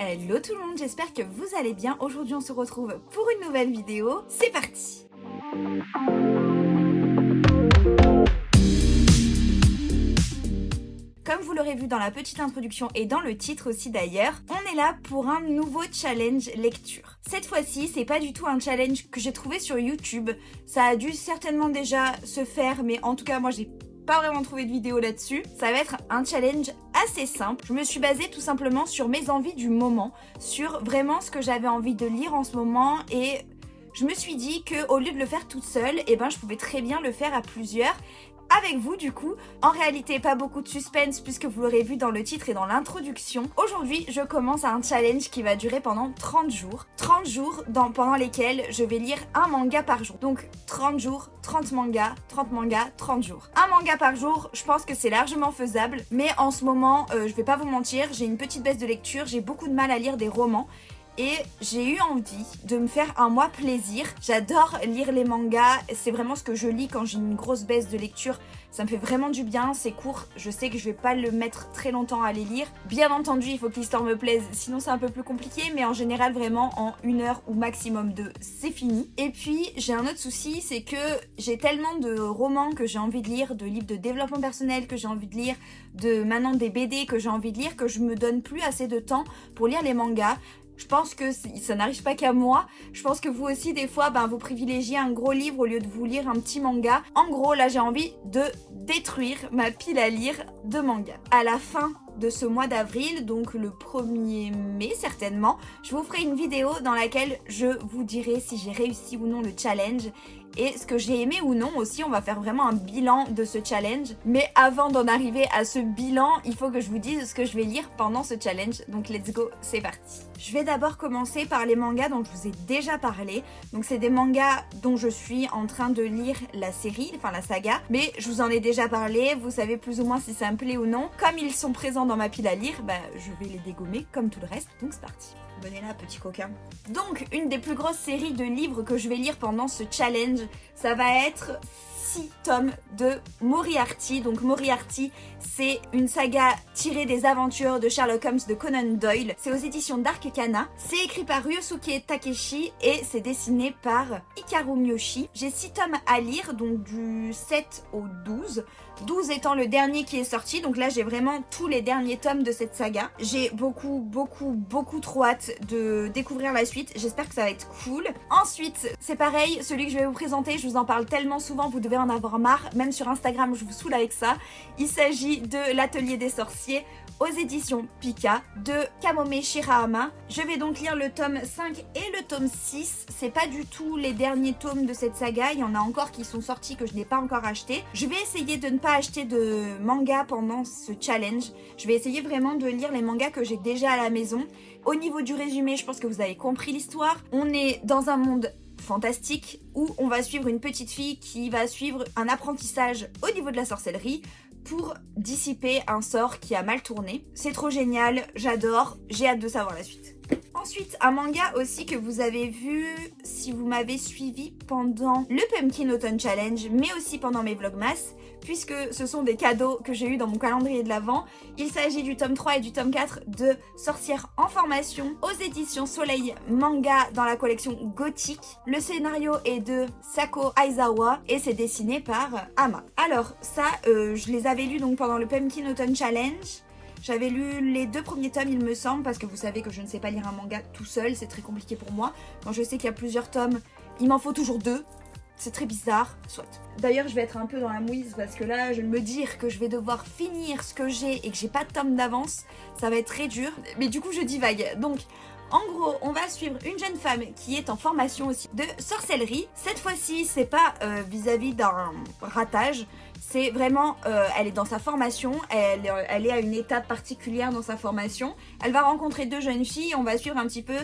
Hello tout le monde, j'espère que vous allez bien. Aujourd'hui on se retrouve pour une nouvelle vidéo. C'est parti! Comme vous l'aurez vu dans la petite introduction et dans le titre aussi d'ailleurs, on est là pour un nouveau challenge lecture. Cette fois-ci, c'est pas du tout un challenge que j'ai trouvé sur YouTube. Ça a dû certainement déjà se faire, mais en tout cas moi j'ai pas vraiment trouvé de vidéo là-dessus. Ça va être un challenge assez simple. Je me suis basée tout simplement sur mes envies du moment, sur vraiment ce que j'avais envie de lire en ce moment et je me suis dit qu'au lieu de le faire toute seule, je pouvais très bien le faire à plusieurs. Avec vous du coup. En réalité pas beaucoup de suspense puisque vous l'aurez vu dans le titre et dans l'introduction. Aujourd'hui je commence un challenge qui va durer pendant 30 jours. 30 jours pendant lesquels je vais lire un manga par jour. Donc 30 jours, 30 mangas, 30 mangas, 30 jours. Un manga par jour, je pense que c'est largement faisable. Mais en ce moment, je vais pas vous mentir, j'ai une petite baisse de lecture, j'ai beaucoup de mal à lire des romans. Et j'ai eu envie de me faire un mois plaisir. J'adore lire les mangas, c'est vraiment ce que je lis quand j'ai une grosse baisse de lecture. Ça me fait vraiment du bien, c'est court, je sais que je vais pas le mettre très longtemps à les lire. Bien entendu, il faut que l'histoire me plaise, sinon c'est un peu plus compliqué, mais en général vraiment en 1 heure ou maximum 2, c'est fini. Et puis j'ai un autre souci, c'est que j'ai tellement de romans que j'ai envie de lire, de livres de développement personnel que j'ai envie de lire, maintenant des BD que j'ai envie de lire, que je me donne plus assez de temps pour lire les mangas. Je pense que ça n'arrive pas qu'à moi. Je pense que vous aussi, des fois, vous privilégiez un gros livre au lieu de vous lire un petit manga. En gros, là, j'ai envie de détruire ma pile à lire de mangas. À la fin de ce mois d'avril, donc le 1er mai certainement, je vous ferai une vidéo dans laquelle je vous dirai si j'ai réussi ou non le challenge et ce que j'ai aimé ou non aussi. On va faire vraiment un bilan de ce challenge. Mais avant d'en arriver à ce bilan, il faut que je vous dise ce que je vais lire pendant ce challenge. Donc let's go, c'est parti. Je vais d'abord commencer par les mangas dont je vous ai déjà parlé. Donc c'est des mangas dont je suis en train de lire la série, enfin la saga. Mais je vous en ai déjà parlé, vous savez plus ou moins si ça me plaît ou non. Comme ils sont présents dans ma pile à lire, je vais les dégommer comme tout le reste. Donc c'est parti. Venez là, petit coquin. Donc, une des plus grosses séries de livres que je vais lire pendant ce challenge, ça va être 6 tomes de Moriarty. Donc Moriarty, c'est une saga tirée des aventures de Sherlock Holmes de Conan Doyle. C'est aux éditions d'Arcana. C'est écrit par Ryosuke Takeshi et c'est dessiné par Hikaru Miyoshi. J'ai 6 tomes à lire, donc du 7 au 12. 12 étant le dernier qui est sorti, donc là j'ai vraiment tous les derniers tomes de cette saga. J'ai beaucoup trop hâte de découvrir la suite, j'espère que ça va être cool. Ensuite, c'est pareil, celui que je vais vous présenter, je vous en parle tellement souvent, vous devez en avoir marre, même sur Instagram je vous saoule avec ça. Il s'agit de l'Atelier des sorciers aux éditions Pika de Kamome Shirahama. Je vais donc lire le tome 5 et le tome 6. C'est pas du tout les derniers tomes de cette saga, il y en a encore qui sont sortis que je n'ai pas encore acheté. Je vais essayer de ne pas acheter de manga pendant ce challenge. Je vais essayer vraiment de lire les mangas que j'ai déjà à la maison. Au niveau du résumé, je pense que vous avez compris l'histoire. On est dans un monde fantastique où on va suivre une petite fille qui va suivre un apprentissage au niveau de la sorcellerie pour dissiper un sort qui a mal tourné. C'est trop génial, j'adore, j'ai hâte de savoir la suite. Ensuite, un manga aussi que vous avez vu si vous m'avez suivi pendant le Pumpkin Autumn Challenge, mais aussi pendant mes vlogmas, puisque ce sont des cadeaux que j'ai eu dans mon calendrier de l'Avent. Il s'agit du tome 3 et du tome 4 de Sorcières en formation aux éditions Soleil Manga dans la collection Gothique. Le scénario est de Sako Aizawa et c'est dessiné par Ama. Alors ça, je les avais lus donc pendant le Pumpkin Autumn Challenge. J'avais lu les 2 premiers tomes il me semble, parce que vous savez que je ne sais pas lire un manga tout seul, c'est très compliqué pour moi. Quand je sais qu'il y a plusieurs tomes, il m'en faut toujours 2. C'est très bizarre, soit. D'ailleurs, je vais être un peu dans la mouise parce que là, je me dire que je vais devoir finir ce que j'ai et que j'ai pas de tome d'avance, ça va être très dur. Mais du coup, je divague. Donc, en gros, on va suivre une jeune femme qui est en formation aussi de sorcellerie. Cette fois-ci, c'est pas vis-à-vis d'un ratage. C'est vraiment, elle est dans sa formation, elle est à une étape particulière dans sa formation. Elle va rencontrer 2 jeunes filles, on va suivre un petit peu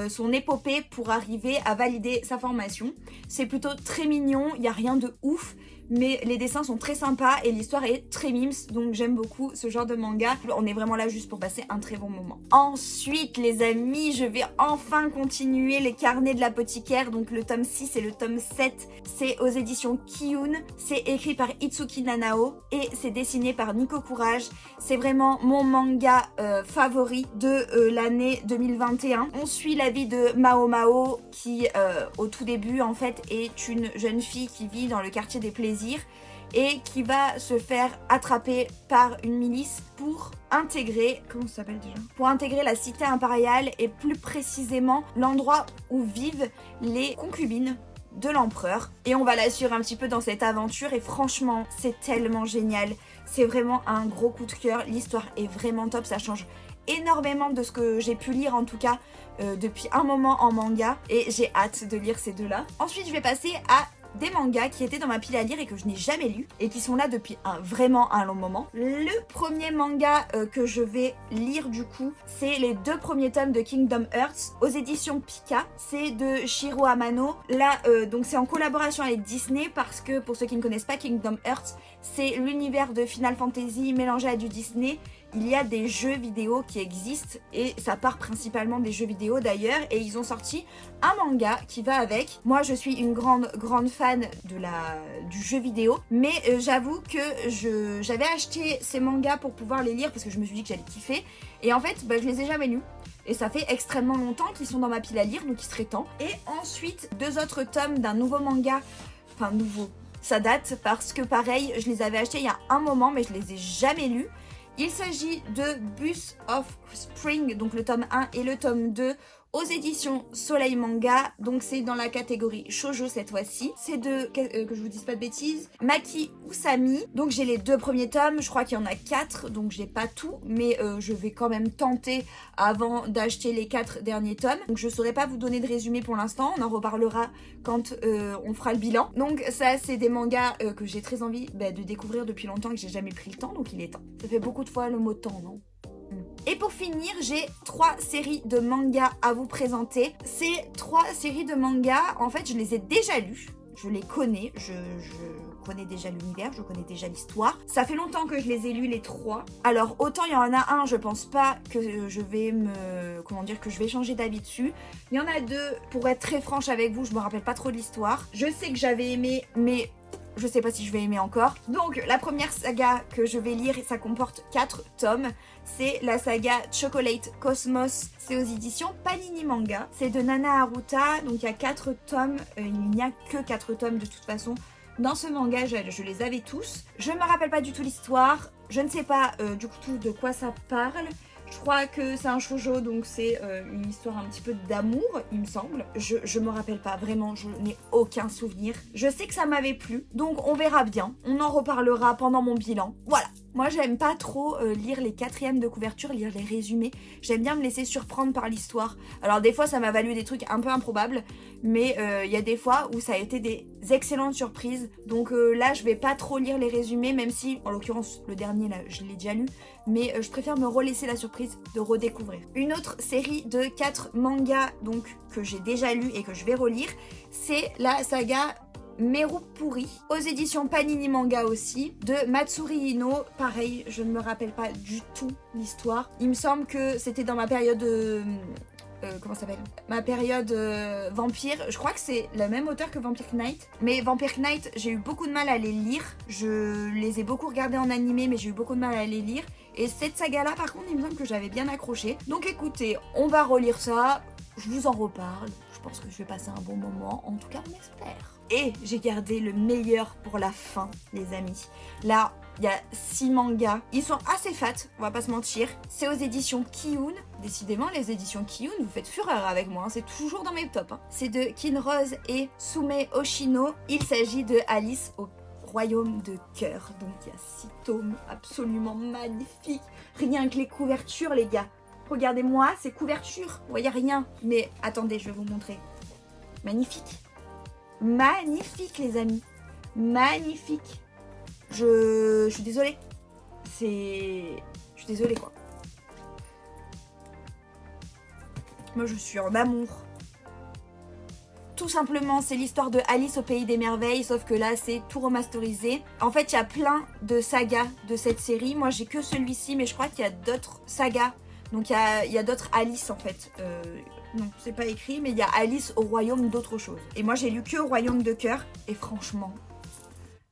son épopée pour arriver à valider sa formation. C'est plutôt très mignon, il n'y a rien de ouf, mais les dessins sont très sympas et l'histoire est très mimes, donc j'aime beaucoup ce genre de manga. On est vraiment là juste pour passer un très bon moment. Ensuite, les amis, je vais enfin continuer les carnets de l'apothicaire, donc le tome 6 et le tome 7, c'est aux éditions Kiyun, c'est écrit par Itsuki Nanao et c'est dessiné par Nico Courage. C'est vraiment mon manga favori de l'année 2021. On suit la vie de Mao Mao qui, au tout début, en fait, est une jeune fille qui vit dans le quartier des plaisirs et qui va se faire attraper par une milice pour intégrer, comment ça s'appelle déjà ? Pour intégrer la cité impériale et plus précisément l'endroit où vivent les concubines de l'empereur. Et on va la suivre un petit peu dans cette aventure et franchement, c'est tellement génial. C'est vraiment un gros coup de cœur. L'histoire est vraiment top, ça change énormément de ce que j'ai pu lire en tout cas depuis un moment en manga et j'ai hâte de lire ces deux-là. Ensuite, je vais passer à des mangas qui étaient dans ma pile à lire et que je n'ai jamais lu et qui sont là depuis vraiment un long moment. Le premier manga que je vais lire du coup, c'est les 2 premiers tomes de Kingdom Hearts aux éditions Pika. C'est de Shiro Amano. Là, donc c'est en collaboration avec Disney parce que pour ceux qui ne connaissent pas Kingdom Hearts, c'est l'univers de Final Fantasy mélangé à du Disney. Il y a des jeux vidéo qui existent et ça part principalement des jeux vidéo d'ailleurs et ils ont sorti un manga qui va avec. Moi je suis une grande fan du jeu vidéo mais j'avoue que j'avais acheté ces mangas pour pouvoir les lire parce que je me suis dit que j'allais kiffer et en fait je les ai jamais lus. Et ça fait extrêmement longtemps qu'ils sont dans ma pile à lire donc il serait temps. Et ensuite 2 autres tomes d'un nouveau manga, enfin nouveau, ça date parce que pareil je les avais achetés il y a un moment mais je les ai jamais lus. Il s'agit de Bus of Spring, donc le tome 1 et le tome 2 aux éditions Soleil Manga, donc c'est dans la catégorie shoujo cette fois-ci. C'est de, que je vous dise pas de bêtises, Maki Usami. Donc j'ai les 2 premiers tomes, je crois qu'il y en a 4, donc j'ai pas tout, mais je vais quand même tenter avant d'acheter les 4 derniers tomes. Donc je saurais pas vous donner de résumé pour l'instant, on en reparlera quand on fera le bilan. Donc ça c'est des mangas que j'ai très envie de découvrir depuis longtemps et que j'ai jamais pris le temps, donc il est temps. Ça fait beaucoup de fois le mot temps, non ? Et pour finir, j'ai 3 séries de mangas à vous présenter. Ces 3 séries de mangas, en fait, je les ai déjà lues. Je les connais, je connais déjà l'univers, je connais déjà l'histoire. Ça fait longtemps que je les ai lus les 3. Alors autant il y en a un, je pense pas que je vais que je vais changer d'avis dessus. Il y en a 2, pour être très franche avec vous, je me rappelle pas trop de l'histoire. Je sais que j'avais aimé, mais je sais pas si je vais aimer encore. Donc la première saga que je vais lire, ça comporte 4 tomes. C'est la saga Chocolate Cosmos. C'est aux éditions Panini Manga. C'est de Nana Haruta. Donc il y a 4 tomes. Il n'y a que 4 tomes de toute façon. Dans ce manga, je les avais tous. Je me rappelle pas du tout l'histoire. Je ne sais pas du coup de quoi ça parle. Je crois que c'est un shoujo, donc c'est une histoire un petit peu d'amour, il me semble. Je me rappelle pas, vraiment, je n'ai aucun souvenir. Je sais que ça m'avait plu, donc on verra bien. On en reparlera pendant mon bilan. Voilà. Moi, j'aime pas trop lire les 4e de couverture, lire les résumés. J'aime bien me laisser surprendre par l'histoire. Alors des fois, ça m'a valu des trucs un peu improbables, mais il y a des fois où ça a été des excellentes surprises. Donc là, je vais pas trop lire les résumés, même si, en l'occurrence, le dernier, là, je l'ai déjà lu. Mais je préfère me relaisser la surprise de redécouvrir. Une autre série de 4 mangas donc, que j'ai déjà lu et que je vais relire, c'est la saga Merupuri, aux éditions Panini Manga aussi, de Matsuri Ino. Pareil, je ne me rappelle pas du tout l'histoire. Il me semble que c'était dans ma période... comment ça s'appelle ? Ma période vampire. Je crois que c'est le même auteur que Vampire Knight. Mais Vampire Knight, j'ai eu beaucoup de mal à les lire. Je les ai beaucoup regardés en animé, mais j'ai eu beaucoup de mal à les lire. Et cette saga-là, par contre, il me semble que j'avais bien accroché. Donc écoutez, on va relire ça. Je vous en reparle. Je pense que je vais passer un bon moment. En tout cas, on espère. Et j'ai gardé le meilleur pour la fin, les amis. Là, il y a 6 mangas. Ils sont assez fat, on va pas se mentir. C'est aux éditions Kiyun. Décidément, les éditions Kiyun, vous faites fureur avec moi. Hein. C'est toujours dans mes tops. Hein. C'est de Kinrose et Sume Oshino. Il s'agit de Alice au Royaume de Cœur. Donc, il y a 6 tomes absolument magnifiques. Rien que les couvertures, les gars. Regardez-moi ces couvertures. Vous voyez rien. Mais attendez, je vais vous montrer. Magnifique. Magnifique, les amis. Magnifique. Je suis désolée. Je suis désolée, quoi. Moi je suis en amour. Tout simplement, c'est l'histoire de Alice au pays des merveilles, sauf que là, c'est tout remasterisé. En fait, il y a plein de sagas de cette série. Moi, j'ai que celui-ci, mais je crois qu'il y a d'autres sagas. Donc, il y a d'autres Alice, en fait. Non, c'est pas écrit, mais il y a Alice au royaume d'autre chose. Et moi, j'ai lu que au royaume de cœur. Et franchement,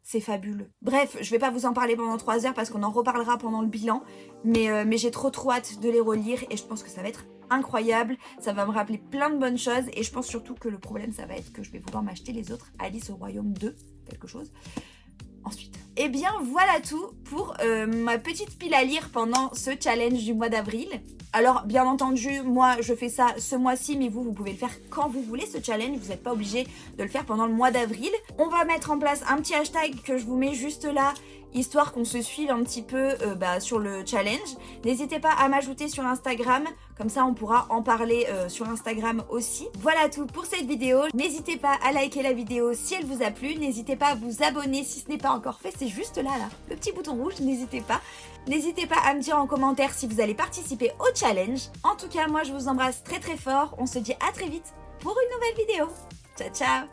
c'est fabuleux. Bref, je vais pas vous en parler pendant 3 heures parce qu'on en reparlera pendant le bilan. Mais j'ai trop hâte de les relire et je pense que ça va être incroyable. Ça va me rappeler plein de bonnes choses et je pense surtout que le problème, ça va être que je vais vouloir m'acheter les autres Alice au royaume 2, quelque chose. Ensuite. Et bien voilà tout pour ma petite pile à lire pendant ce challenge du mois d'avril. Alors bien entendu, moi je fais ça ce mois-ci, mais vous pouvez le faire quand vous voulez ce challenge, vous n'êtes pas obligé de le faire pendant le mois d'avril. On va mettre en place un petit hashtag que je vous mets juste là, histoire qu'on se suive un petit peu sur le challenge. N'hésitez pas à m'ajouter sur Instagram, comme ça on pourra en parler sur Instagram aussi. Voilà tout pour cette vidéo. N'hésitez pas à liker la vidéo si elle vous a plu. N'hésitez pas à vous abonner si ce n'est pas encore fait. C'est juste là, le petit bouton rouge, n'hésitez pas. N'hésitez pas à me dire en commentaire si vous allez participer au challenge. En tout cas, moi je vous embrasse très très fort. On se dit à très vite pour une nouvelle vidéo. Ciao ciao.